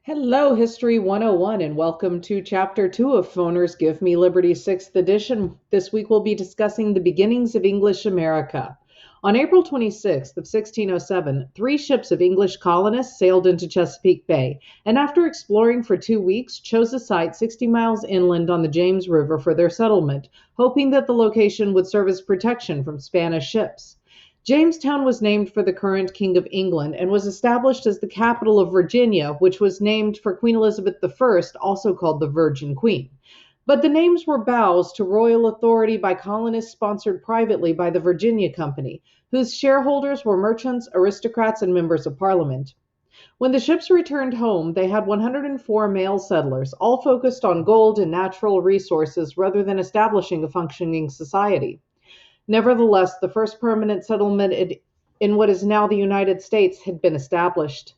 Hello, History 101, and welcome to Chapter 2 of Foner's Give Me Liberty 6th edition. This week we'll be discussing the beginnings of English America. On April 26th of 1607, three ships of English colonists sailed into Chesapeake Bay, and after exploring for 2 weeks, chose a site 60 miles inland on the James River for their settlement, hoping that the location would serve as protection from Spanish ships. Jamestown was named for the current King of England and was established as the capital of Virginia, which was named for Queen Elizabeth I, also called the Virgin Queen. But the names were bows to royal authority by colonists sponsored privately by the Virginia Company, whose shareholders were merchants, aristocrats, and members of Parliament. When the ships returned home, they had 104 male settlers, all focused on gold and natural resources rather than establishing a functioning society. Nevertheless, the first permanent settlement in what is now the United States had been established.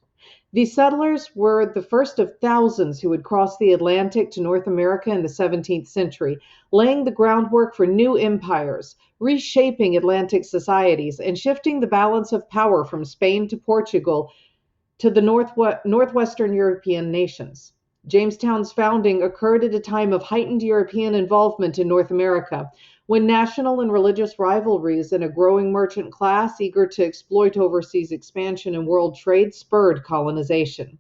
These settlers were the first of thousands who would cross the Atlantic to North America in the 17th century, laying the groundwork for new empires, reshaping Atlantic societies, and shifting the balance of power from Spain to Portugal to the northwestern European nations. Jamestown's founding occurred at a time of heightened European involvement in North America, when national and religious rivalries and a growing merchant class eager to exploit overseas expansion and world trade spurred colonization.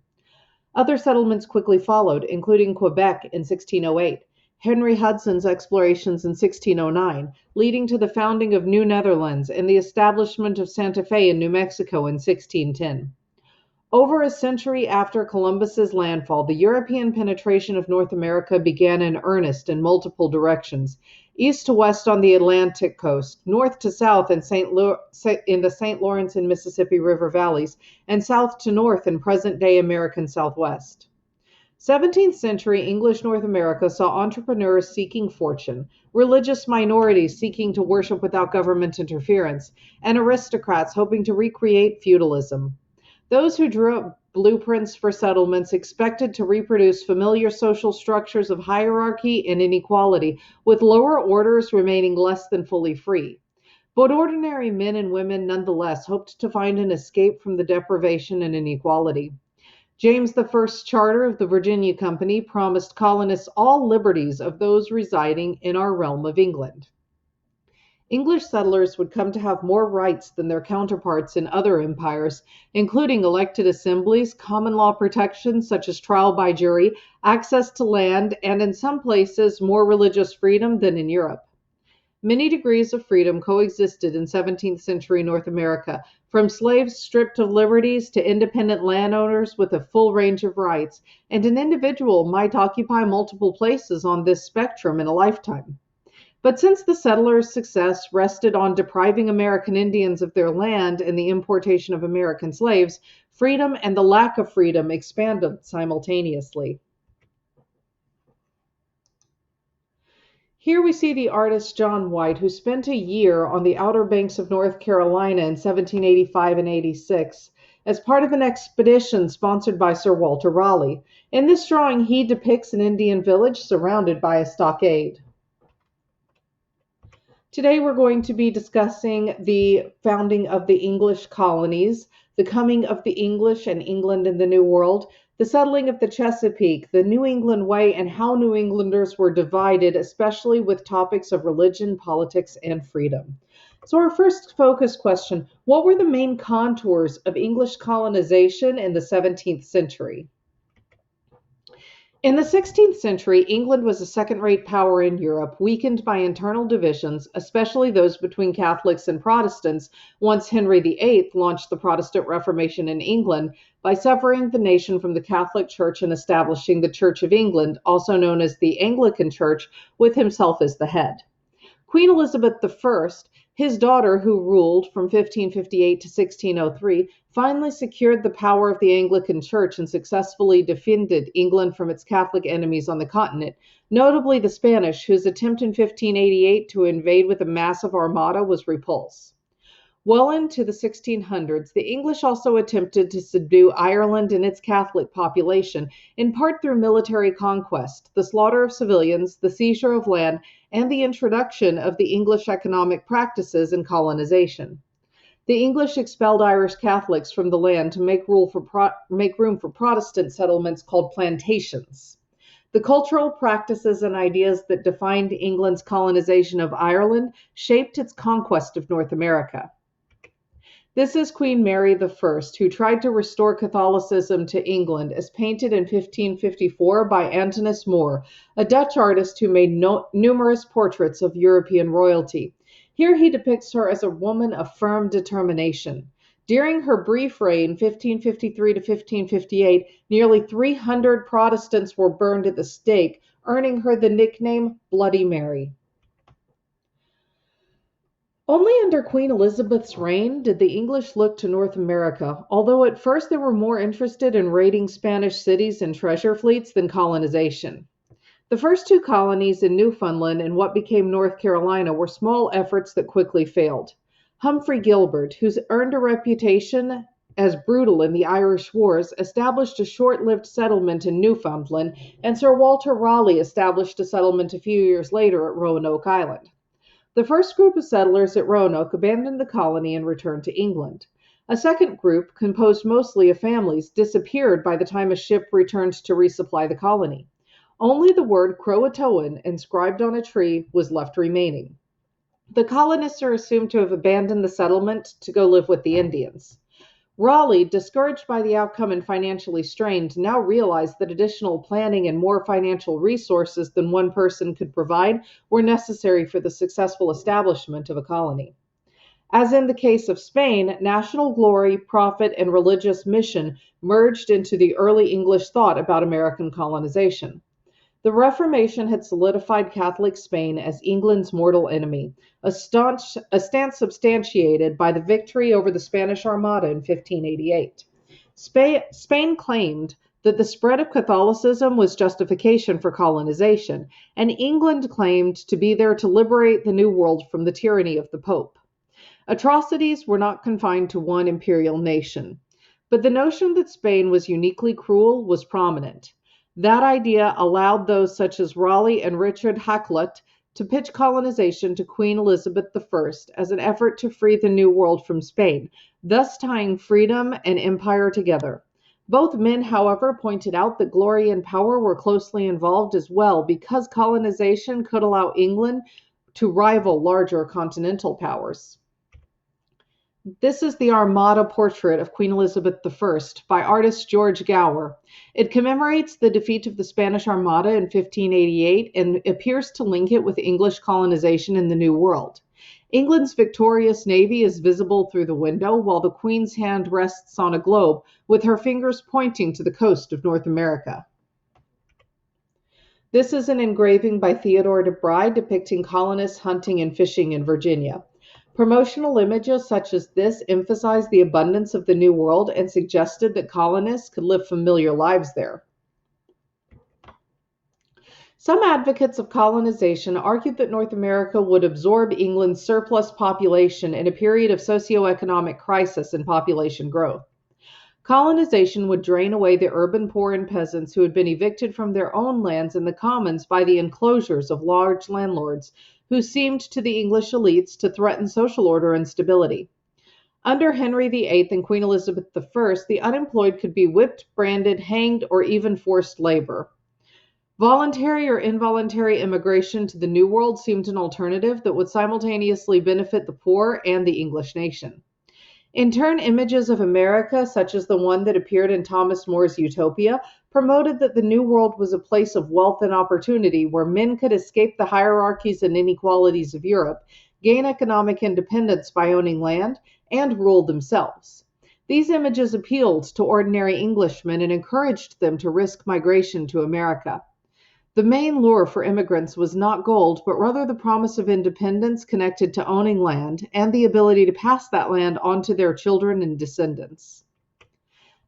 Other settlements quickly followed, including Quebec in 1608, Henry Hudson's explorations in 1609, leading to the founding of New Netherlands and the establishment of Santa Fe in New Mexico in 1610. Over a century after Columbus's landfall, the European penetration of North America began in earnest in multiple directions: east to west on the Atlantic coast, north to south in the St. Lawrence and Mississippi River valleys, and south to north in present-day American Southwest. 17th century English North America saw entrepreneurs seeking fortune, religious minorities seeking to worship without government interference, and aristocrats hoping to recreate feudalism. Those who drew up blueprints for settlements expected to reproduce familiar social structures of hierarchy and inequality, with lower orders remaining less than fully free. But ordinary men and women nonetheless hoped to find an escape from the deprivation and inequality. James I's charter of the Virginia Company promised colonists all liberties of those residing in our realm of England. English settlers would come to have more rights than their counterparts in other empires, including elected assemblies, common law protections such as trial by jury, access to land, and in some places more religious freedom than in Europe. Many degrees of freedom coexisted in 17th century North America, from slaves stripped of liberties to independent landowners with a full range of rights, and an individual might occupy multiple places on this spectrum in a lifetime. But since the settlers' success rested on depriving American Indians of their land and the importation of American slaves, freedom and the lack of freedom expanded simultaneously. Here we see the artist John White, who spent a year on the Outer Banks of North Carolina in 1785 and 86 as part of an expedition sponsored by Sir Walter Raleigh. In this drawing, he depicts an Indian village surrounded by a stockade. Today we're going to be discussing the founding of the English colonies, the coming of the English and England in the New World, the settling of the Chesapeake, the New England way, and how New Englanders were divided, especially with topics of religion, politics, and freedom. So our first focus question: what were the main contours of English colonization in the 17th century? In the 16th century, England was a second-rate power in Europe, weakened by internal divisions, especially those between Catholics and Protestants, once Henry VIII launched the Protestant Reformation in England by severing the nation from the Catholic Church and establishing the Church of England, also known as the Anglican Church, with himself as the head. Queen Elizabeth I, his daughter, who ruled from 1558 to 1603, finally secured the power of the Anglican Church and successfully defended England from its Catholic enemies on the continent, notably the Spanish, whose attempt in 1588 to invade with a massive armada was repulsed. Well into the 1600s, the English also attempted to subdue Ireland and its Catholic population, in part through military conquest, the slaughter of civilians, the seizure of land, and the introduction of the English economic practices and colonization. The English expelled Irish Catholics from the land to make room for Protestant settlements called plantations. The cultural practices and ideas that defined England's colonization of Ireland shaped its conquest of North America. This is Queen Mary I, who tried to restore Catholicism to England, as painted in 1554 by Antonis More, a Dutch artist who made numerous portraits of European royalty. Here he depicts her as a woman of firm determination. During her brief reign, 1553 to 1558, nearly 300 Protestants were burned at the stake, earning her the nickname Bloody Mary. Only under Queen Elizabeth's reign did the English look to North America, although at first they were more interested in raiding Spanish cities and treasure fleets than colonization. The first two colonies in Newfoundland and what became North Carolina were small efforts that quickly failed. Humphrey Gilbert, who's earned a reputation as brutal in the Irish Wars, established a short-lived settlement in Newfoundland, and Sir Walter Raleigh established a settlement a few years later at Roanoke Island. The first group of settlers at Roanoke abandoned the colony and returned to England. A second group, composed mostly of families, disappeared by the time a ship returned to resupply the colony. Only the word Croatoan, inscribed on a tree, was left remaining. The colonists are assumed to have abandoned the settlement to go live with the Indians. Raleigh, discouraged by the outcome and financially strained, now realized that additional planning and more financial resources than one person could provide were necessary for the successful establishment of a colony. As in the case of Spain, national glory, profit, and religious mission merged into the early English thought about American colonization. The Reformation had solidified Catholic Spain as England's mortal enemy, a stance substantiated by the victory over the Spanish Armada in 1588. Spain claimed that the spread of Catholicism was justification for colonization, and England claimed to be there to liberate the New World from the tyranny of the Pope. Atrocities were not confined to one imperial nation, but the notion that Spain was uniquely cruel was prominent. That idea allowed those such as Raleigh and Richard Hakluyt to pitch colonization to Queen Elizabeth I as an effort to free the New World from Spain, thus tying freedom and empire together. Both men, however, pointed out that glory and power were closely involved as well, because colonization could allow England to rival larger continental powers. This is the Armada portrait of Queen Elizabeth I by artist George Gower. It commemorates the defeat of the Spanish Armada in 1588 and appears to link it with English colonization in the New World. England's victorious navy is visible through the window, while the Queen's hand rests on a globe, with her fingers pointing to the coast of North America. This is an engraving by Theodore de Bry depicting colonists hunting and fishing in Virginia. Promotional images such as this emphasized the abundance of the New World and suggested that colonists could live familiar lives there. Some advocates of colonization argued that North America would absorb England's surplus population in a period of socioeconomic crisis and population growth. Colonization would drain away the urban poor and peasants who had been evicted from their own lands in the commons by the enclosures of large landlords, who seemed to the English elites to threaten social order and stability. Under Henry VIII and Queen Elizabeth I, the unemployed could be whipped, branded, hanged, or even forced labor. Voluntary or involuntary immigration to the New World seemed an alternative that would simultaneously benefit the poor and the English nation. In turn, images of America, such as the one that appeared in Thomas More's Utopia, promoted that the New World was a place of wealth and opportunity where men could escape the hierarchies and inequalities of Europe, gain economic independence by owning land, and rule themselves. These images appealed to ordinary Englishmen and encouraged them to risk migration to America. The main lure for immigrants was not gold, but rather the promise of independence connected to owning land and the ability to pass that land on to their children and descendants.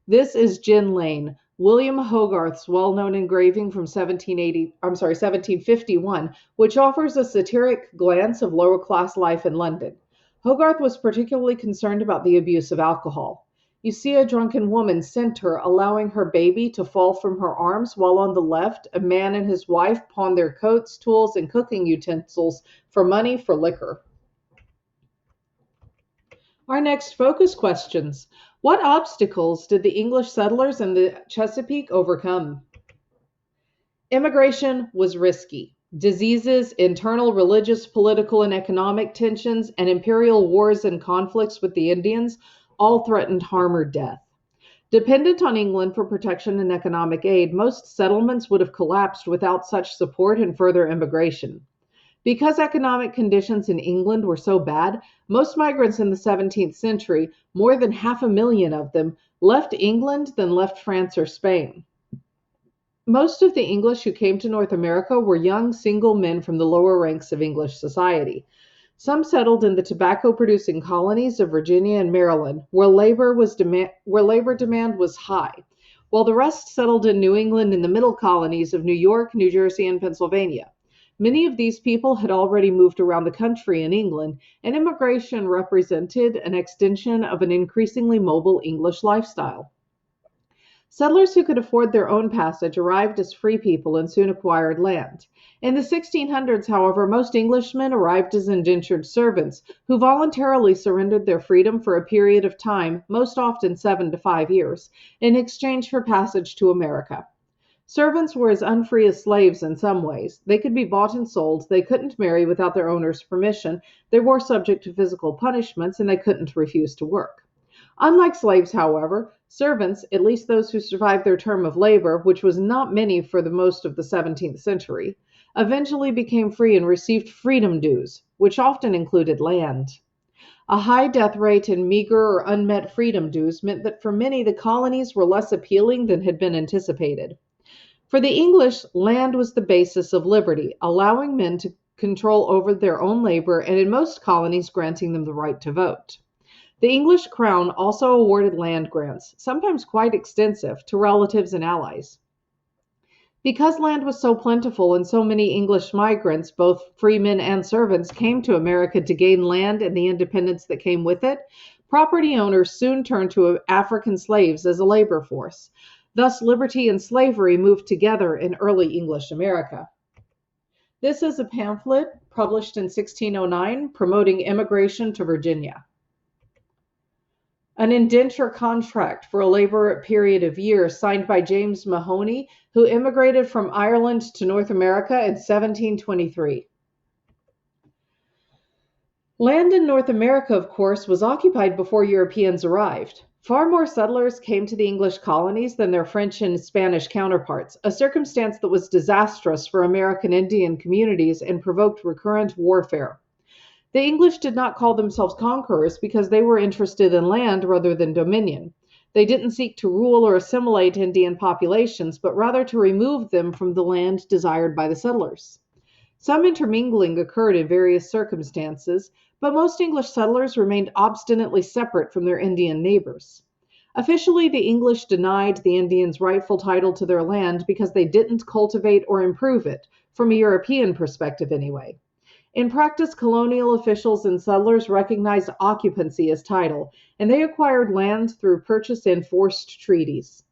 This is Gin Lane, William Hogarth's well-known engraving from 1751, which offers a satiric glance of lower-class life in London. Hogarth was particularly concerned about the abuse of alcohol. You see a drunken woman center, allowing her baby to fall from her arms, while on the left, a man and his wife pawn their coats, tools, and cooking utensils for money for liquor. Our next focus questions. What obstacles did the English settlers in the Chesapeake overcome? Immigration was risky. Diseases, internal religious, political, and economic tensions, and imperial wars and conflicts with the Indians all threatened harm or death. Dependent on England for protection and economic aid, most settlements would have collapsed without such support and further immigration. Because economic conditions in England were so bad, most migrants in the 17th century, more than 500,000 of them, left England than left France or Spain. Most of the English who came to North America were young single men from the lower ranks of English society. Some settled in the tobacco-producing colonies of Virginia and Maryland, where labor demand was high, while the rest settled in New England in the middle colonies of New York, New Jersey, and Pennsylvania. Many of these people had already moved around the country in England, and immigration represented an extension of an increasingly mobile English lifestyle. Settlers who could afford their own passage arrived as free people and soon acquired land. In the 1600s, however, most Englishmen arrived as indentured servants who voluntarily surrendered their freedom for a period of time, most often 7 to 5 years, in exchange for passage to America. Servants were as unfree as slaves in some ways. They could be bought and sold, they couldn't marry without their owner's permission, they were subject to physical punishments, and they couldn't refuse to work. Unlike slaves, however, servants, at least those who survived their term of labor, which was not many for the most of the 17th century, eventually became free and received freedom dues, which often included land. A high death rate and meager or unmet freedom dues meant that for many the colonies were less appealing than had been anticipated. For the English, land was the basis of liberty, allowing men to control over their own labor and in most colonies granting them the right to vote. The English crown also awarded land grants, sometimes quite extensive, to relatives and allies. Because land was so plentiful and so many English migrants, both freemen and servants, came to America to gain land and the independence that came with it, property owners soon turned to African slaves as a labor force. Thus, liberty and slavery moved together in early English America. This is a pamphlet published in 1609 promoting immigration to Virginia. An indenture contract for a labor period of years signed by James Mahoney, who immigrated from Ireland to North America in 1723. Land in North America, of course, was occupied before Europeans arrived. Far more settlers came to the English colonies than their French and Spanish counterparts, a circumstance that was disastrous for American Indian communities and provoked recurrent warfare. The English did not call themselves conquerors because they were interested in land rather than dominion. They didn't seek to rule or assimilate Indian populations, but rather to remove them from the land desired by the settlers. Some intermingling occurred in various circumstances, but most English settlers remained obstinately separate from their Indian neighbors. Officially, the English denied the Indians rightful title to their land because they didn't cultivate or improve it, from a European perspective anyway. In practice, colonial officials and settlers recognized occupancy as title, and they acquired land through purchase and forced treaties.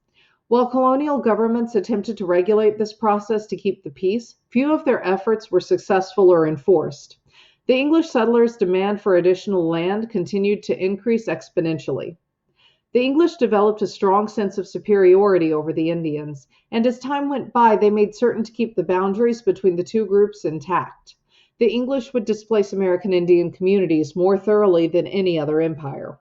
While colonial governments attempted to regulate this process to keep the peace, few of their efforts were successful or enforced. The English settlers' demand for additional land continued to increase exponentially. The English developed a strong sense of superiority over the Indians, and as time went by, they made certain to keep the boundaries between the two groups intact. The English would displace American Indian communities more thoroughly than any other empire.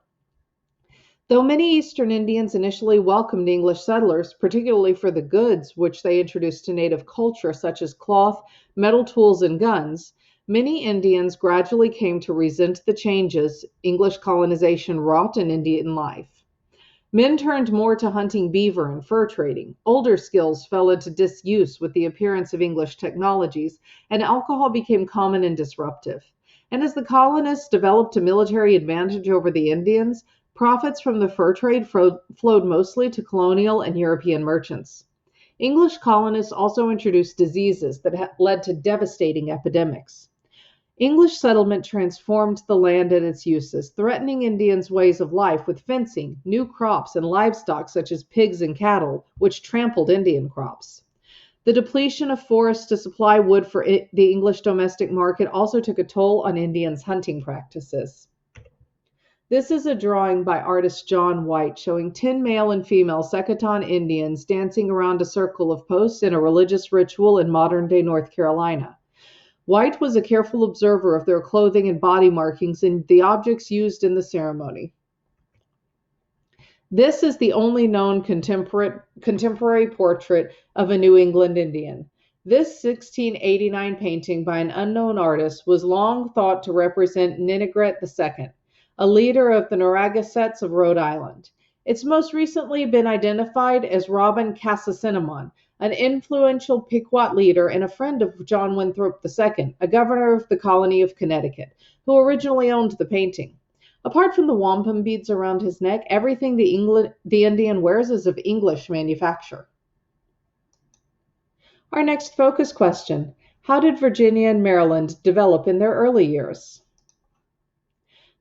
Though many Eastern Indians initially welcomed English settlers, particularly for the goods which they introduced to native culture, such as cloth, metal tools, and guns, many Indians gradually came to resent the changes English colonization wrought in Indian life. Men turned more to hunting beaver and fur trading. Older skills fell into disuse with the appearance of English technologies, and alcohol became common and disruptive. And as the colonists developed a military advantage over the Indians, profits from the fur trade flowed mostly to colonial and European merchants. English colonists also introduced diseases that led to devastating epidemics. English settlement transformed the land and its uses, threatening Indians' ways of life with fencing, new crops, and livestock such as pigs and cattle, which trampled Indian crops. The depletion of forests to supply wood for the English domestic market also took a toll on Indians' hunting practices. This is a drawing by artist John White showing 10 male and female Secotron Indians dancing around a circle of posts in a religious ritual in modern-day North Carolina. White was a careful observer of their clothing and body markings and the objects used in the ceremony. This is the only known contemporary portrait of a New England Indian. This 1689 painting by an unknown artist was long thought to represent Ninigret II, a leader of the Narragansetts of Rhode Island. It's most recently been identified as Robin Cassasinnamon, an influential Pequot leader and a friend of John Winthrop II, a governor of the colony of Connecticut, who originally owned the painting. Apart from the wampum beads around his neck, everything the Indian wears is of English manufacture. Our next focus question: how did Virginia and Maryland develop in their early years?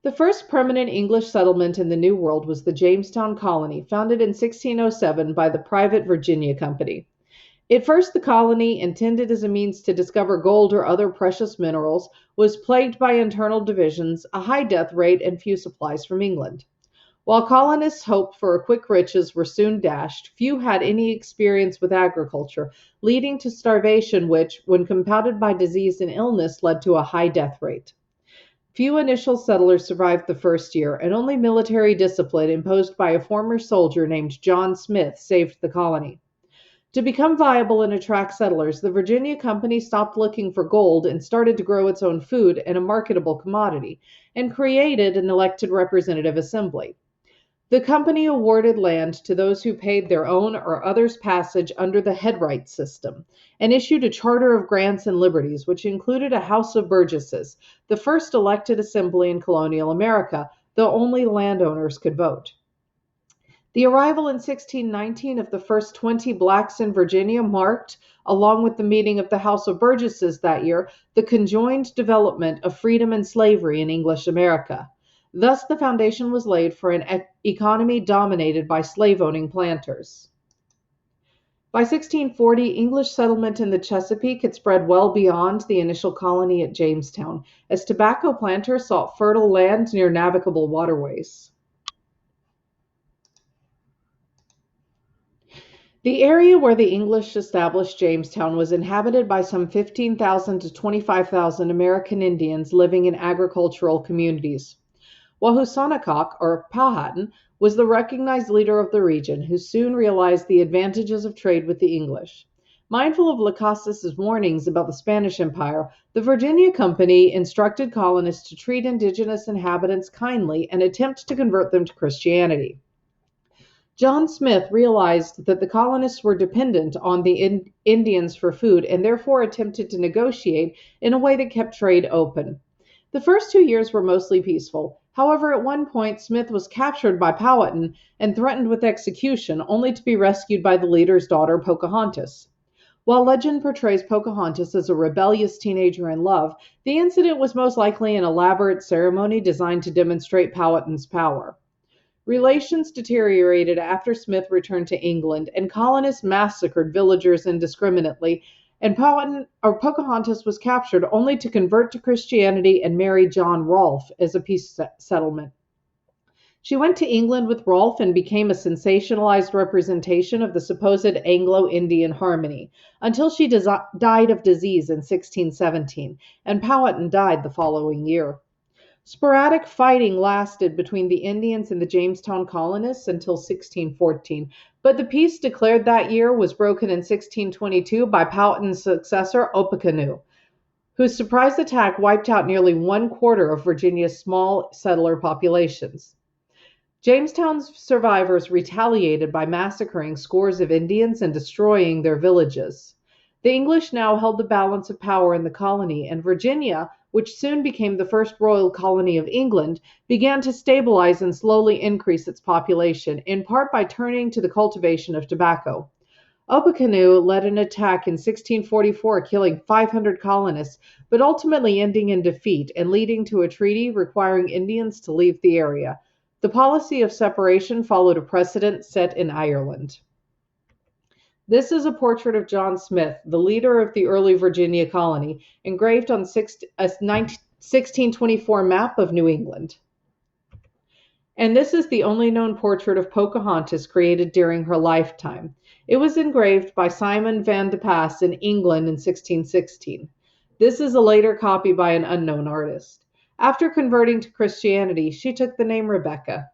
The first permanent English settlement in the New World was the Jamestown Colony, founded in 1607 by the private Virginia Company. At first, the colony, intended as a means to discover gold or other precious minerals, was plagued by internal divisions, a high death rate, and few supplies from England. While colonists' hoped for quick riches were soon dashed, few had any experience with agriculture, leading to starvation which, when compounded by disease and illness, led to a high death rate. Few initial settlers survived the first year, and only military discipline imposed by a former soldier named John Smith saved the colony. To become viable and attract settlers, the Virginia Company stopped looking for gold and started to grow its own food and a marketable commodity, and created an elected representative assembly. The company awarded land to those who paid their own or others' passage under the headright system, and issued a charter of grants and liberties, which included a House of Burgesses, the first elected assembly in colonial America, though only landowners could vote. The arrival in 1619 of the first 20 blacks in Virginia marked, along with the meeting of the House of Burgesses that year, the conjoined development of freedom and slavery in English America. Thus, the foundation was laid for an economy dominated by slave-owning planters. By 1640, English settlement in the Chesapeake had spread well beyond the initial colony at Jamestown, as tobacco planters sought fertile land near navigable waterways. The area where the English established Jamestown was inhabited by some 15,000 to 25,000 American Indians living in agricultural communities. Wahusanacock, or Powhatan, was the recognized leader of the region, who soon realized the advantages of trade with the English. Mindful of Las Casas's warnings about the Spanish Empire, the Virginia Company instructed colonists to treat indigenous inhabitants kindly and attempt to convert them to Christianity. John Smith realized that the colonists were dependent on the Indians for food and therefore attempted to negotiate in a way that kept trade open. The first 2 years were mostly peaceful. However, at one point, Smith was captured by Powhatan and threatened with execution, only to be rescued by the leader's daughter, Pocahontas. While legend portrays Pocahontas as a rebellious teenager in love, the incident was most likely an elaborate ceremony designed to demonstrate Powhatan's power. Relations deteriorated after Smith returned to England, and colonists massacred villagers indiscriminately, and Pocahontas was captured only to convert to Christianity and marry John Rolfe as a peace settlement. She went to England with Rolfe and became a sensationalized representation of the supposed Anglo-Indian harmony, until she died of disease in 1617, and Powhatan died the following year. Sporadic fighting lasted between the Indians and the Jamestown colonists until 1614, but the peace declared that year was broken in 1622 by Powhatan's successor, Opequanoo, whose surprise attack wiped out nearly 1/4 of Virginia's small settler populations. Jamestown's survivors retaliated by massacring scores of Indians and destroying their villages. The English now held the balance of power in the colony, and Virginia, which soon became the first royal colony of England, began to stabilize and slowly increase its population, in part by turning to the cultivation of tobacco. Opequanoo led an attack in 1644, killing 500 colonists, but ultimately ending in defeat and leading to a treaty requiring Indians to leave the area. The policy of separation followed a precedent set in Ireland. This is a portrait of John Smith, the leader of the early Virginia colony, engraved on a 1624 map of New England. and this is the only known portrait of Pocahontas created during her lifetime. It was engraved by Simon van de Pas in England in 1616. This is a later copy by an unknown artist. After converting to Christianity, she took the name Rebecca.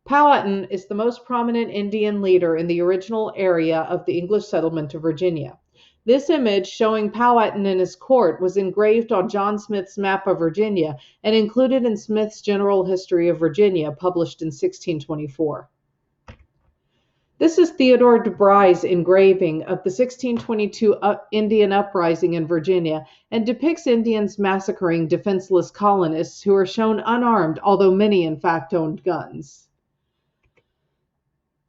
Powhatan is the most prominent Indian leader in the original area of the English settlement of Virginia. This image showing Powhatan and his court was engraved on John Smith's map of Virginia and included in Smith's General History of Virginia, published in 1624. This is Theodore de Bry's engraving of the 1622 Indian uprising in Virginia and depicts Indians massacring defenseless colonists who are shown unarmed, although many in fact owned guns.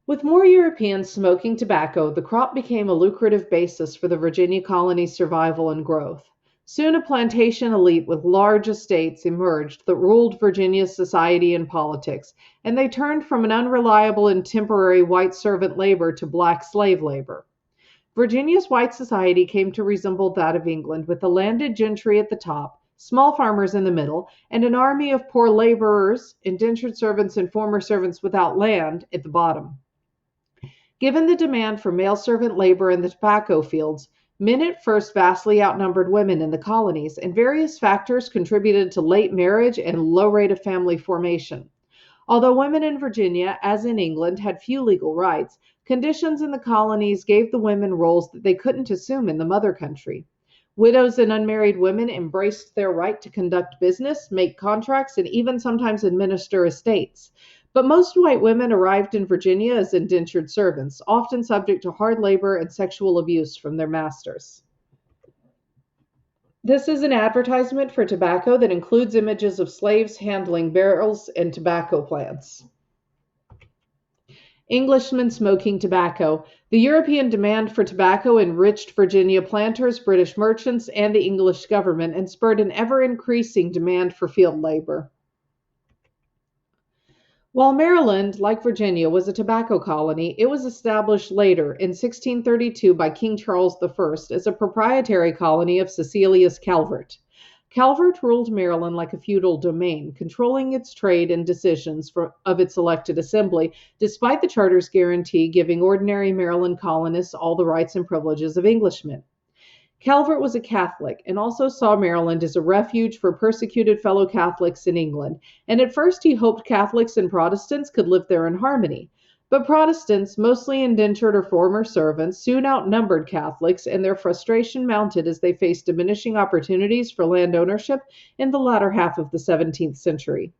With more Europeans smoking tobacco, the crop became a lucrative basis for the Virginia colony's survival and growth. Soon a plantation elite with large estates emerged that ruled Virginia's society and politics, and they turned from an unreliable and temporary white servant labor to black slave labor. Virginia's white society came to resemble that of England, with the landed gentry at the top, small farmers in the middle, and an army of poor laborers, indentured servants, and former servants without land at the bottom. Given the demand for male servant labor in the tobacco fields, men at first vastly outnumbered women in the colonies, and various factors contributed to late marriage and low rate of family formation. Although women in Virginia, as in England, had few legal rights, conditions in the colonies gave the women roles that they couldn't assume in the mother country. Widows and unmarried women embraced their right to conduct business, make contracts, and even sometimes administer estates. But most white women arrived in Virginia as indentured servants, often subject to hard labor and sexual abuse from their masters. This is an advertisement for tobacco that includes images of slaves handling barrels and tobacco plants. Englishmen smoking tobacco. The European demand for tobacco enriched Virginia planters, British merchants, and the English government, and spurred an ever-increasing demand for field labor. While Maryland, like Virginia, was a tobacco colony, it was established later, in 1632, by King Charles I as a proprietary colony of Cecilius Calvert. Calvert ruled Maryland like a feudal domain, controlling its trade and decisions of its elected assembly, despite the charter's guarantee giving ordinary Maryland colonists all the rights and privileges of Englishmen. Calvert was a Catholic and also saw Maryland as a refuge for persecuted fellow Catholics in England, and at first he hoped Catholics and Protestants could live there in harmony. But Protestants, mostly indentured or former servants, soon outnumbered Catholics, and their frustration mounted as they faced diminishing opportunities for land ownership in the latter half of the 17th century.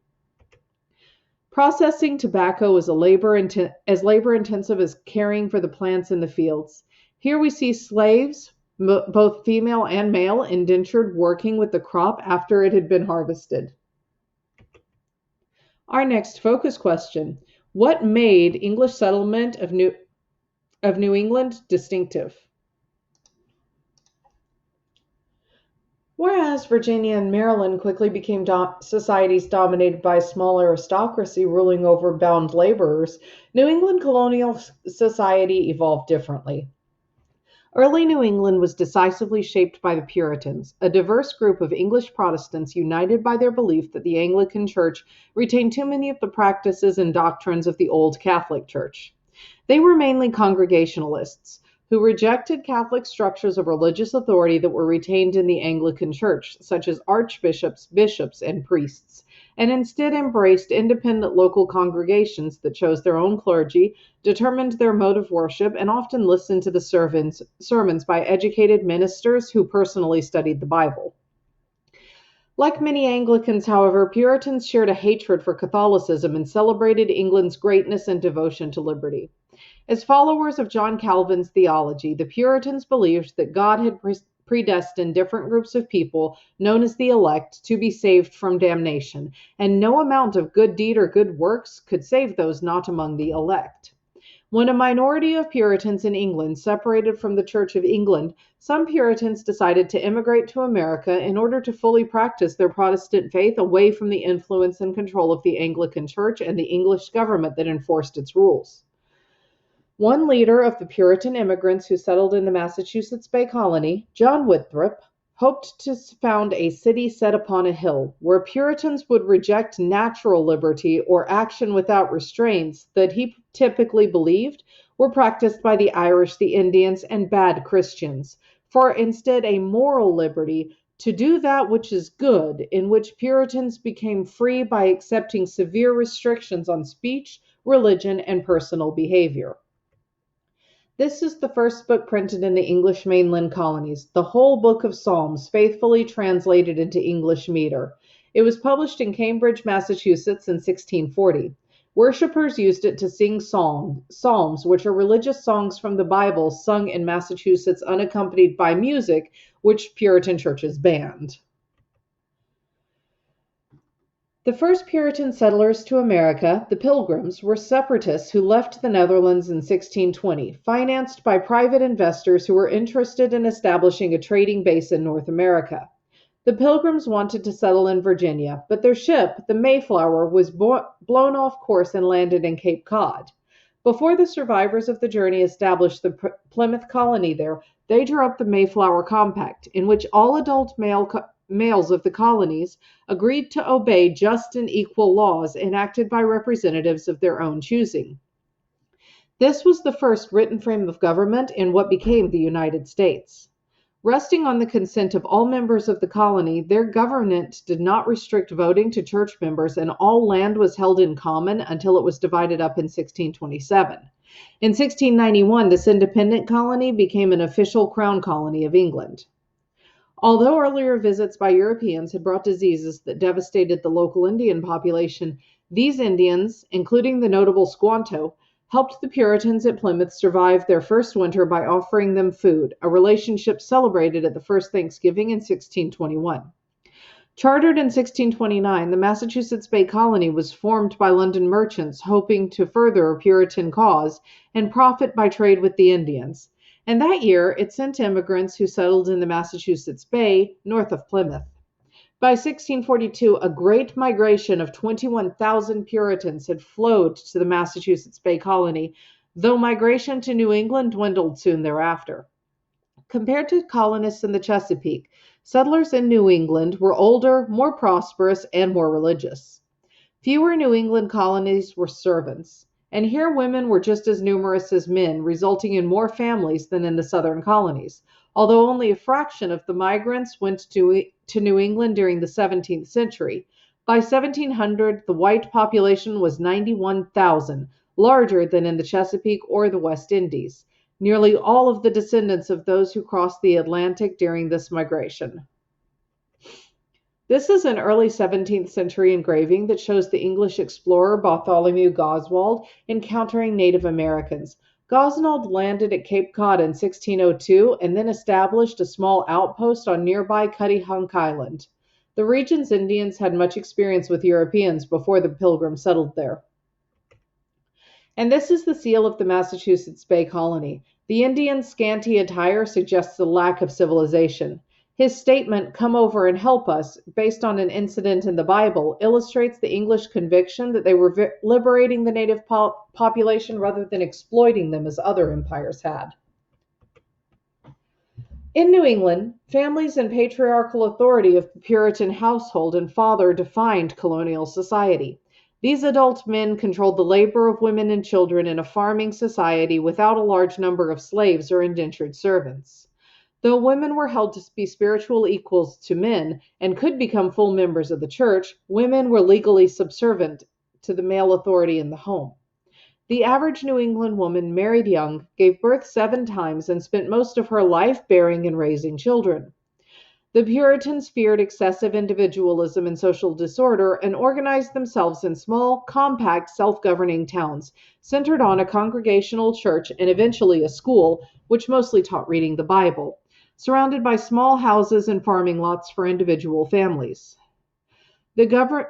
Processing tobacco is as labor-intensive as caring for the plants in the fields. Here we see slaves, both female and male, indentured, working with the crop after it had been harvested. Our next focus question: what made English settlement of New England distinctive? Whereas Virginia and Maryland quickly became societies dominated by a small aristocracy ruling over bound laborers, New England colonial society evolved differently. Early New England was decisively shaped by the Puritans, a diverse group of English Protestants united by their belief that the Anglican Church retained too many of the practices and doctrines of the old Catholic Church. They were mainly Congregationalists, who rejected Catholic structures of religious authority that were retained in the Anglican Church, such as archbishops, bishops, and priests, and instead embraced independent local congregations that chose their own clergy, determined their mode of worship, and often listened to the sermons by educated ministers who personally studied the Bible. Like many Anglicans, however, Puritans shared a hatred for Catholicism and celebrated England's greatness and devotion to liberty. As followers of John Calvin's theology, the Puritans believed that God had predestined different groups of people, known as the elect, to be saved from damnation, and no amount of good deed or good works could save those not among the elect. When a minority of Puritans in England separated from the Church of England, some Puritans decided to immigrate to America in order to fully practice their Protestant faith away from the influence and control of the Anglican Church and the English government that enforced its rules. One leader of the Puritan immigrants who settled in the Massachusetts Bay Colony, John Winthrop, hoped to found a city set upon a hill, where Puritans would reject natural liberty or action without restraints that he typically believed were practiced by the Irish, the Indians, and bad Christians, for instead a moral liberty to do that which is good, in which Puritans became free by accepting severe restrictions on speech, religion, and personal behavior. This is the first book printed in the English mainland colonies, the whole book of Psalms, faithfully translated into English meter. It was published in Cambridge, Massachusetts in 1640. Worshippers used it to sing psalms, which are religious songs from the Bible sung in Massachusetts unaccompanied by music, which Puritan churches banned. The first Puritan settlers to America, the Pilgrims, were separatists who left the Netherlands in 1620, financed by private investors who were interested in establishing a trading base in North America. The Pilgrims wanted to settle in Virginia, but their ship, the Mayflower, was blown off course and landed in Cape Cod. Before the survivors of the journey established the Plymouth colony there, they drew up the Mayflower Compact, in which all adult males of the colonies agreed to obey just and equal laws enacted by representatives of their own choosing. This was the first written frame of government in what became the United States. Resting on the consent of all members of the colony, their government did not restrict voting to church members, and all land was held in common until it was divided up in 1627. In 1691, this independent colony became an official crown colony of England. Although earlier visits by Europeans had brought diseases that devastated the local Indian population, these Indians, including the notable Squanto, helped the Puritans at Plymouth survive their first winter by offering them food, a relationship celebrated at the first Thanksgiving in 1621. Chartered in 1629, the Massachusetts Bay Colony was formed by London merchants hoping to further a Puritan cause and profit by trade with the Indians. And that year, it sent immigrants who settled in the Massachusetts Bay, north of Plymouth. By 1642, a great migration of 21,000 Puritans had flowed to the Massachusetts Bay Colony, though migration to New England dwindled soon thereafter. Compared to colonists in the Chesapeake, settlers in New England were older, more prosperous, and more religious. Fewer New England colonies were servants, and here women were just as numerous as men, resulting in more families than in the southern colonies. Although only a fraction of the migrants went to New England during the 17th century, by 1700 the white population was 91,000, larger than in the Chesapeake or the West Indies, nearly all of the descendants of those who crossed the Atlantic during this migration. This is an early 17th century engraving that shows the English explorer Bartholomew Gosnold encountering Native Americans. Gosnold landed at Cape Cod in 1602 and then established a small outpost on nearby Cuttyhunk Island. The region's Indians had much experience with Europeans before the Pilgrims settled there. And this is the seal of the Massachusetts Bay Colony. The Indian's scanty attire suggests a lack of civilization. His statement, "Come over and help us," based on an incident in the Bible, illustrates the English conviction that they were liberating the native population rather than exploiting them as other empires had. In New England, families and patriarchal authority of the Puritan household and father defined colonial society. These adult men controlled the labor of women and children in a farming society without a large number of slaves or indentured servants. Though women were held to be spiritual equals to men and could become full members of the church, women were legally subservient to the male authority in the home. The average New England woman married young, gave birth 7 times, and spent most of her life bearing and raising children. The Puritans feared excessive individualism and social disorder and organized themselves in small, compact, self-governing towns, centered on a congregational church and eventually a school, which mostly taught reading the Bible, surrounded by small houses and farming lots for individual families. The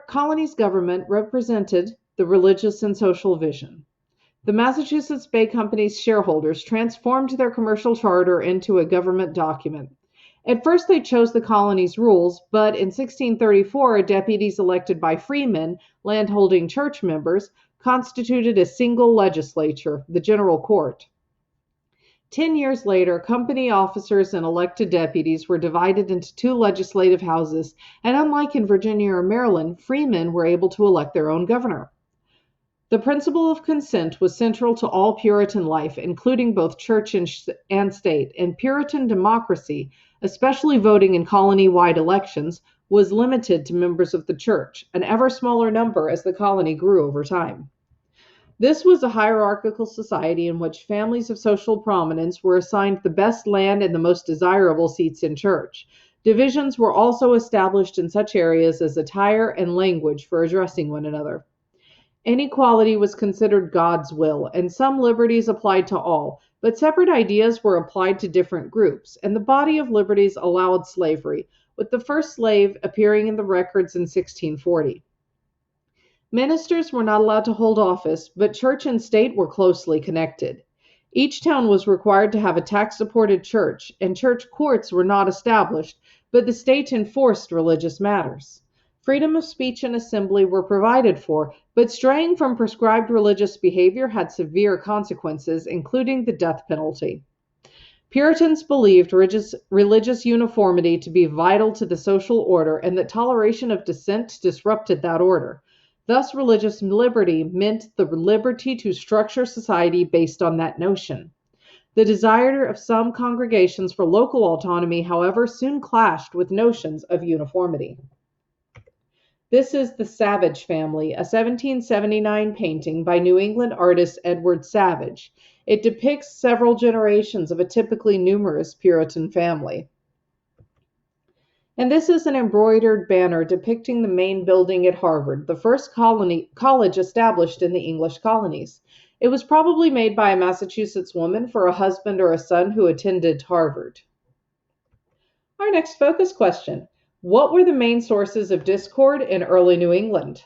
colony's government represented the religious and social vision. The Massachusetts Bay Company's shareholders transformed their commercial charter into a government document. At first they chose the colony's rules, but in 1634 deputies elected by freemen, landholding church members, constituted a single legislature, the General Court. 10 years later, company officers and elected deputies were divided into two legislative houses, and unlike in Virginia or Maryland, freemen were able to elect their own governor. The principle of consent was central to all Puritan life, including both church and state, and Puritan democracy, especially voting in colony-wide elections, was limited to members of the church, an ever smaller number as the colony grew over time. This was a hierarchical society in which families of social prominence were assigned the best land and the most desirable seats in church. Divisions were also established in such areas as attire and language for addressing one another. Inequality was considered God's will, and some liberties applied to all, but separate ideas were applied to different groups, and the body of liberties allowed slavery, with the first slave appearing in the records in 1640. Ministers were not allowed to hold office, but church and state were closely connected. Each town was required to have a tax-supported church, and church courts were not established, but the state enforced religious matters. Freedom of speech and assembly were provided for, but straying from prescribed religious behavior had severe consequences, including the death penalty. Puritans believed religious uniformity to be vital to the social order and that toleration of dissent disrupted that order. Thus, religious liberty meant the liberty to structure society based on that notion. The desire of some congregations for local autonomy, however, soon clashed with notions of uniformity. This is The Savage Family, a 1779 painting by New England artist Edward Savage. It depicts several generations of a typically numerous Puritan family. And this is an embroidered banner depicting the main building at Harvard, the first college established in the English colonies. It was probably made by a Massachusetts woman for a husband or a son who attended Harvard. Our next focus question. What were the main sources of discord in early New England?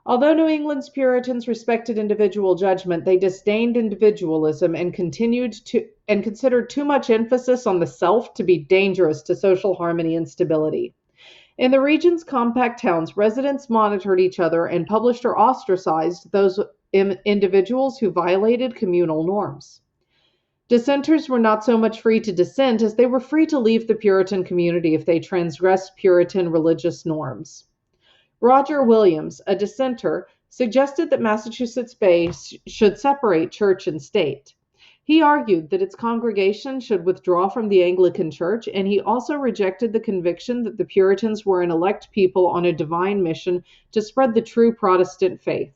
Although New England's Puritans respected individual judgment, they disdained individualism and considered too much emphasis on the self to be dangerous to social harmony and stability. In the region's compact towns, residents monitored each other and published or ostracized those individuals who violated communal norms. Dissenters were not so much free to dissent as they were free to leave the Puritan community if they transgressed Puritan religious norms. Roger Williams, a dissenter, suggested that Massachusetts Bay should separate church and state. He argued that its congregation should withdraw from the Anglican Church, and he also rejected the conviction that the Puritans were an elect people on a divine mission to spread the true Protestant faith.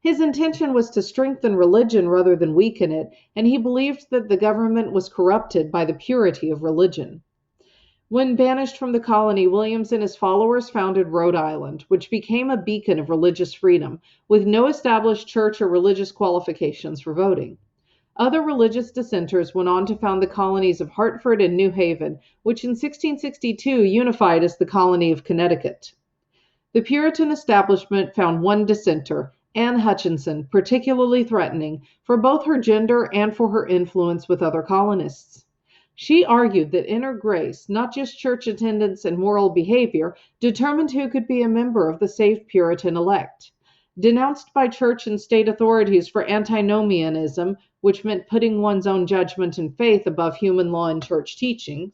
His intention was to strengthen religion rather than weaken it, and he believed that the government was corrupted by the purity of religion. When banished from the colony, Williams and his followers founded Rhode Island, which became a beacon of religious freedom, with no established church or religious qualifications for voting. Other religious dissenters went on to found the colonies of Hartford and New Haven, which in 1662 unified as the colony of Connecticut. The Puritan establishment found one dissenter, Anne Hutchinson, particularly threatening for both her gender and for her influence with other colonists. She argued that inner grace, not just church attendance and moral behavior, determined who could be a member of the saved Puritan elect. Denounced by church and state authorities for antinomianism, which meant putting one's own judgment and faith above human law and church teaching,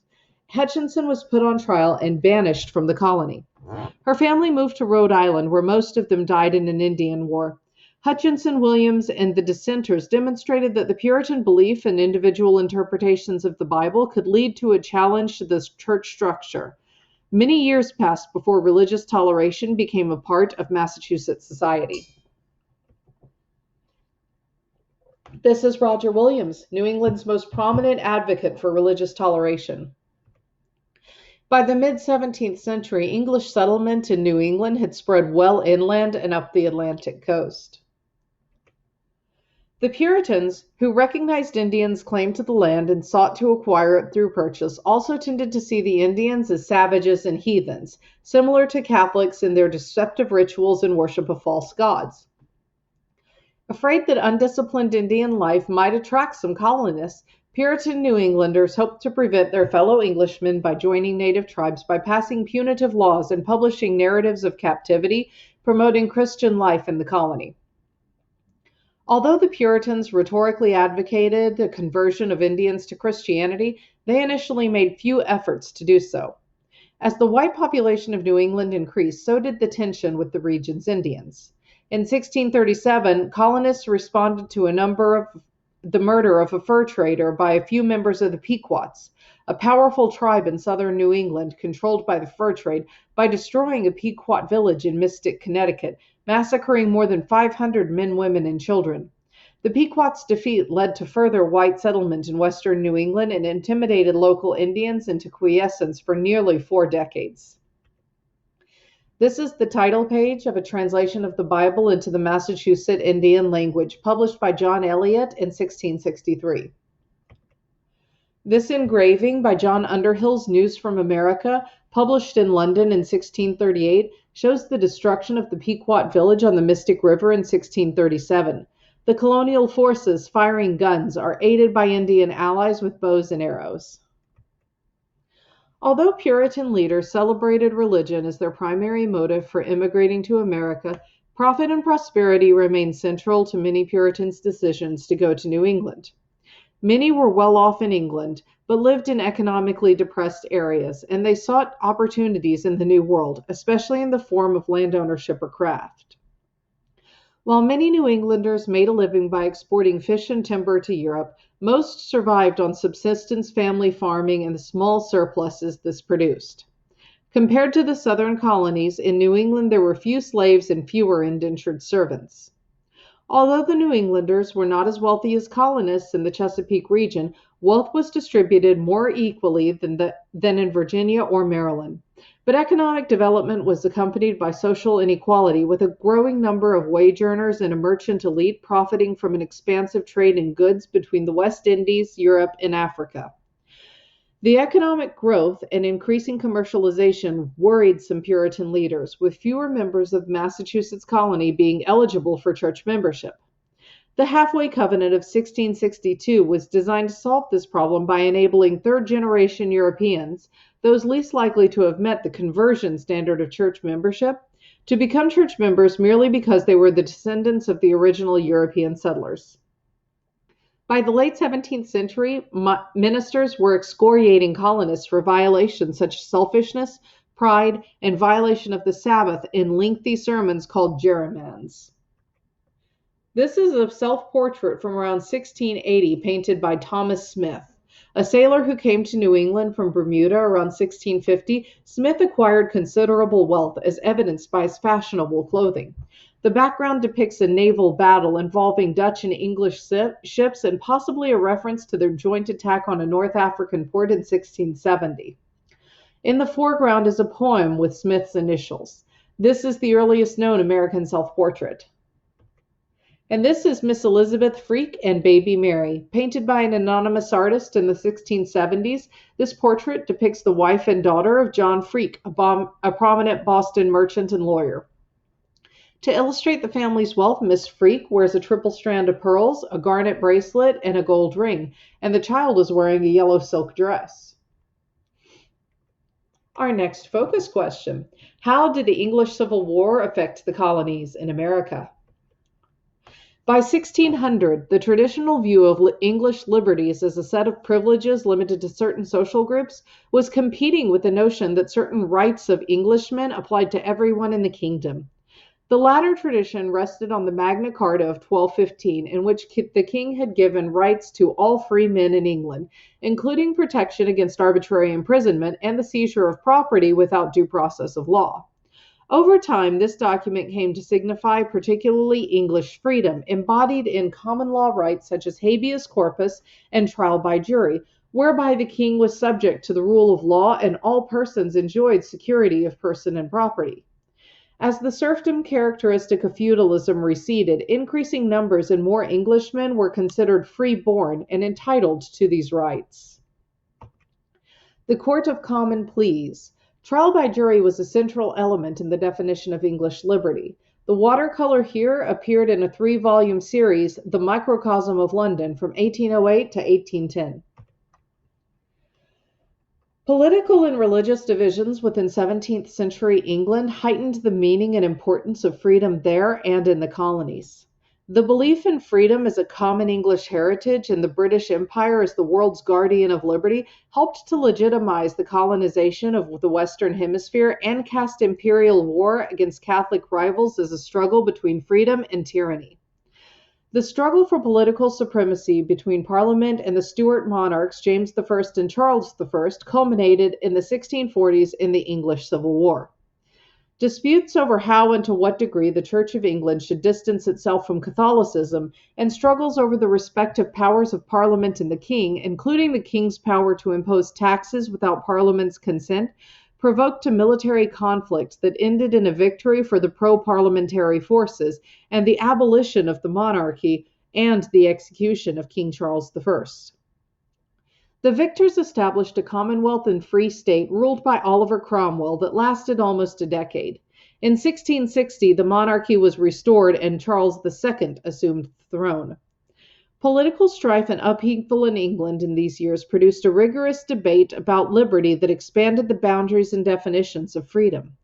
Hutchinson was put on trial and banished from the colony. Her family moved to Rhode Island, where most of them died in an Indian war. Hutchinson, Williams, and the dissenters demonstrated that the Puritan belief and individual interpretations of the Bible could lead to a challenge to this church structure. Many years passed before religious toleration became a part of Massachusetts society. This is Roger Williams, New England's most prominent advocate for religious toleration. By the mid-17th century, English settlement in New England had spread well inland and up the Atlantic coast. The Puritans, who recognized Indians' claim to the land and sought to acquire it through purchase, also tended to see the Indians as savages and heathens, similar to Catholics in their deceptive rituals and worship of false gods. Afraid that undisciplined Indian life might attract some colonists, Puritan New Englanders hoped to prevent their fellow Englishmen by joining native tribes by passing punitive laws and publishing narratives of captivity, promoting Christian life in the colony. Although the Puritans rhetorically advocated the conversion of Indians to Christianity, they initially made few efforts to do so. As the white population of New England increased, so did the tension with the region's Indians. In 1637, colonists responded to the murder of a fur trader by a few members of the Pequots, a powerful tribe in southern New England controlled by the fur trade, by destroying a Pequot village in Mystic, Connecticut, massacring more than 500 men, women, and children. The Pequot's defeat led to further white settlement in western New England and intimidated local Indians into quiescence for nearly 4 decades. This is the title page of a translation of the Bible into the Massachusetts Indian language, published by John Eliot in 1663. This engraving by John Underhill's News from America, published in London in 1638, shows the destruction of the Pequot village on the Mystic River in 1637. The colonial forces firing guns are aided by Indian allies with bows and arrows. Although Puritan leaders celebrated religion as their primary motive for immigrating to America, profit and prosperity remained central to many Puritans' decisions to go to New England. Many were well off in England, but lived in economically depressed areas, and they sought opportunities in the New World, especially in the form of land ownership or craft. While many New Englanders made a living by exporting fish and timber to Europe, most survived on subsistence family farming and the small surpluses this produced. Compared to the southern colonies, in New England there were few slaves and fewer indentured servants. Although the New Englanders were not as wealthy as colonists in the Chesapeake region, wealth was distributed more equally than in Virginia or Maryland. But economic development was accompanied by social inequality, with a growing number of wage earners and a merchant elite profiting from an expansive trade in goods between the West Indies, Europe, and Africa. The economic growth and increasing commercialization worried some Puritan leaders, with fewer members of the Massachusetts colony being eligible for church membership. The Halfway Covenant of 1662 was designed to solve this problem by enabling third-generation Europeans, those least likely to have met the conversion standard of church membership, to become church members merely because they were the descendants of the original European settlers. By the late 17th century, ministers were excoriating colonists for violations such as selfishness, pride, and violation of the Sabbath in lengthy sermons called gerrymans. This is a self-portrait from around 1680 painted by Thomas Smith. A sailor who came to New England from Bermuda around 1650, Smith acquired considerable wealth as evidenced by his fashionable clothing. The background depicts a naval battle involving Dutch and English ships and possibly a reference to their joint attack on a North African port in 1670. In the foreground is a poem with Smith's initials. This is the earliest known American self-portrait. And this is Miss Elizabeth Freke and Baby Mary, painted by an anonymous artist in the 1670s. This portrait depicts the wife and daughter of John Freke, a prominent Boston merchant and lawyer. To illustrate the family's wealth, Miss Freke wears a triple strand of pearls, a garnet bracelet, and a gold ring, and the child is wearing a yellow silk dress. Our next focus question: how did the English Civil War affect the colonies in America? By 1600, the traditional view of English liberties as a set of privileges limited to certain social groups was competing with the notion that certain rights of Englishmen applied to everyone in the kingdom. The latter tradition rested on the Magna Carta of 1215, in which the king had given rights to all free men in England, including protection against arbitrary imprisonment and the seizure of property without due process of law. Over time, this document came to signify particularly English freedom, embodied in common law rights such as habeas corpus and trial by jury, whereby the king was subject to the rule of law and all persons enjoyed security of person and property. As the serfdom characteristic of feudalism receded, increasing numbers and more Englishmen were considered free-born and entitled to these rights. The Court of Common Pleas. Trial by jury was a central element in the definition of English liberty. The watercolor here appeared in a 3-volume series, The Microcosm of London, from 1808 to 1810. Political and religious divisions within 17th century England heightened the meaning and importance of freedom there and in the colonies. The belief in freedom as a common English heritage and the British Empire as the world's guardian of liberty helped to legitimize the colonization of the Western Hemisphere and cast imperial war against Catholic rivals as a struggle between freedom and tyranny. The struggle for political supremacy between Parliament and the Stuart monarchs James I and Charles I culminated in the 1640s in the English Civil War. Disputes over how and to what degree the Church of England should distance itself from Catholicism, and struggles over the respective powers of Parliament and the King, including the King's power to impose taxes without Parliament's consent, provoked a military conflict that ended in a victory for the pro-parliamentary forces and the abolition of the monarchy and the execution of King Charles I. The victors established a commonwealth and free state ruled by Oliver Cromwell that lasted almost a decade. In 1660, the monarchy was restored and Charles II assumed the throne. Political strife and upheaval in England in these years produced a rigorous debate about liberty that expanded the boundaries and definitions of freedom.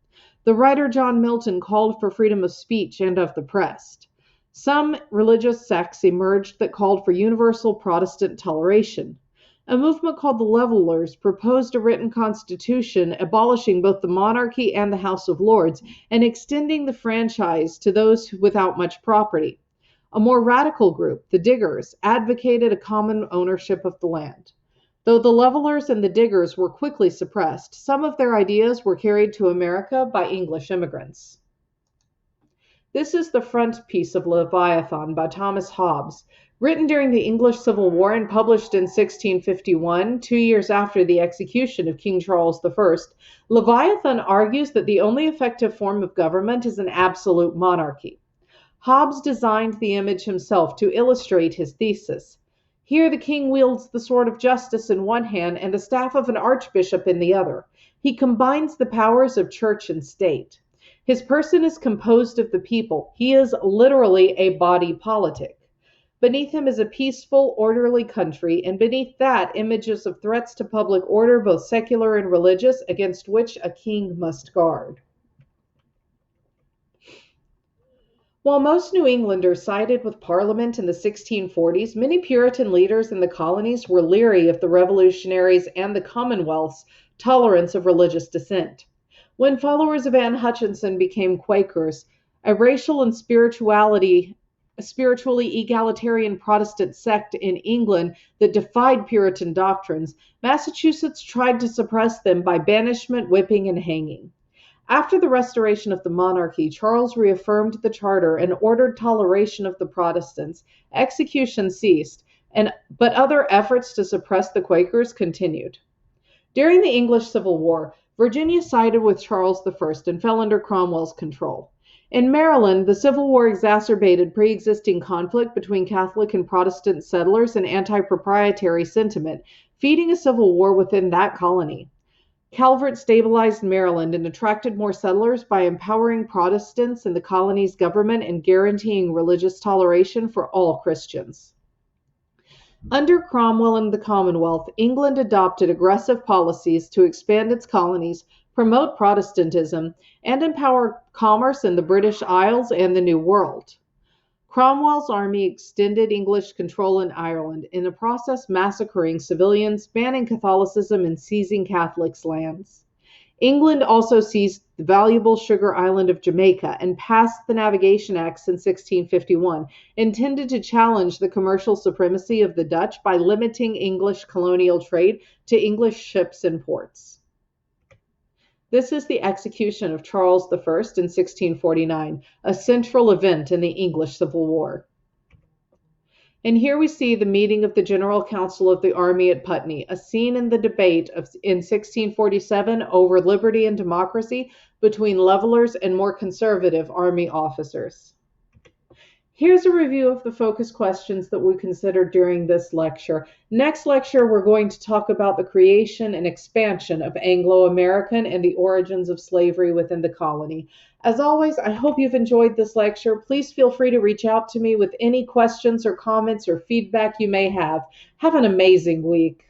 The writer John Milton called for freedom of speech and of the press. Some religious sects emerged that called for universal Protestant toleration. A movement called the Levelers proposed a written constitution abolishing both the monarchy and the House of Lords and extending the franchise to those without much property. A more radical group, the Diggers, advocated a common ownership of the land. Though the Levelers and the Diggers were quickly suppressed, some of their ideas were carried to America by English immigrants. This is the frontispiece of Leviathan by Thomas Hobbes. Written during the English Civil War and published in 1651, 2 years after the execution of King Charles I, Leviathan argues that the only effective form of government is an absolute monarchy. Hobbes designed the image himself to illustrate his thesis. Here the king wields the sword of justice in one hand and the staff of an archbishop in the other. He combines the powers of church and state. His person is composed of the people. He is literally a body politic. Beneath him is a peaceful, orderly country, and beneath that, images of threats to public order, both secular and religious, against which a king must guard. While most New Englanders sided with Parliament in the 1640s, many Puritan leaders in the colonies were leery of the Revolutionaries and the Commonwealth's tolerance of religious dissent. When followers of Anne Hutchinson became Quakers, a racial and spiritually egalitarian Protestant sect in England that defied Puritan doctrines, Massachusetts tried to suppress them by banishment, whipping, and hanging. After the restoration of the monarchy, Charles reaffirmed the charter and ordered toleration of the Protestants. Execution ceased, but other efforts to suppress the Quakers continued. During the English Civil War, Virginia sided with Charles I and fell under Cromwell's control. In Maryland, the Civil War exacerbated pre-existing conflict between Catholic and Protestant settlers and anti-proprietary sentiment, feeding a civil war within that colony. Calvert stabilized Maryland and attracted more settlers by empowering Protestants in the colony's government and guaranteeing religious toleration for all Christians. Under Cromwell and the Commonwealth, England adopted aggressive policies to expand its colonies, promote Protestantism, and empower commerce in the British Isles and the New World. Cromwell's army extended English control in Ireland, in the process massacring civilians, banning Catholicism, and seizing Catholics' lands. England also seized the valuable sugar island of Jamaica and passed the Navigation Acts in 1651, intended to challenge the commercial supremacy of the Dutch by limiting English colonial trade to English ships and ports. This is the execution of Charles I in 1649, a central event in the English Civil War. And here we see the meeting of the General Council of the Army at Putney, a scene in the debate in 1647 over liberty and democracy between levelers and more conservative Army officers. Here's a review of the focus questions that we considered during this lecture. Next lecture, we're going to talk about the creation and expansion of Anglo-American and the origins of slavery within the colony. As always, I hope you've enjoyed this lecture. Please feel free to reach out to me with any questions or comments or feedback you may have. Have an amazing week.